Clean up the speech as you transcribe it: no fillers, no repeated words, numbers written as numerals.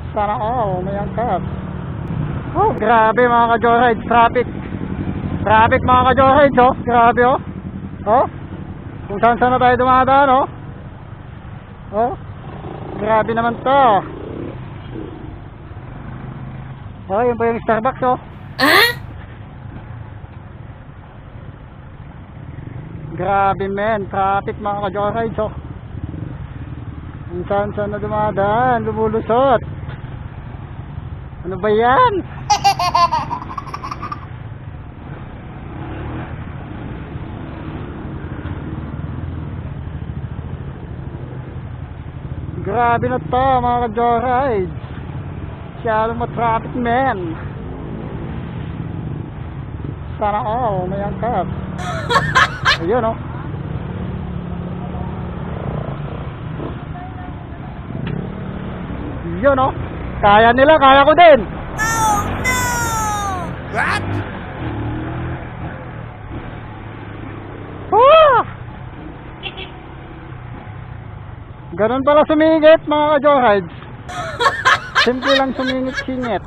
Sana all, may angkas. Oh, grabe mga ka-joyrides, traffic. Traffic mga ka-joyrides, oh. Grabe, oh. Oh, kung saan na tayo dumadaan, oh. Oh, grabe naman to. Oh, yun po yung Starbucks, oh. Grabe men, traffic mga ka-joyrides, oh. Kung saan na dumadaan, lumulusot. Ano ba yan? Grabe na to mga ka-joyrides. Masyadong ma-traffic men. Sana all, may angkas. Ayun, oh. Yun, oh. Kaya nila, kaya ko din. Oh no! What? Ah! Ganun pala sumingit mga ka-joyrides. Simple lang sumingit-singit.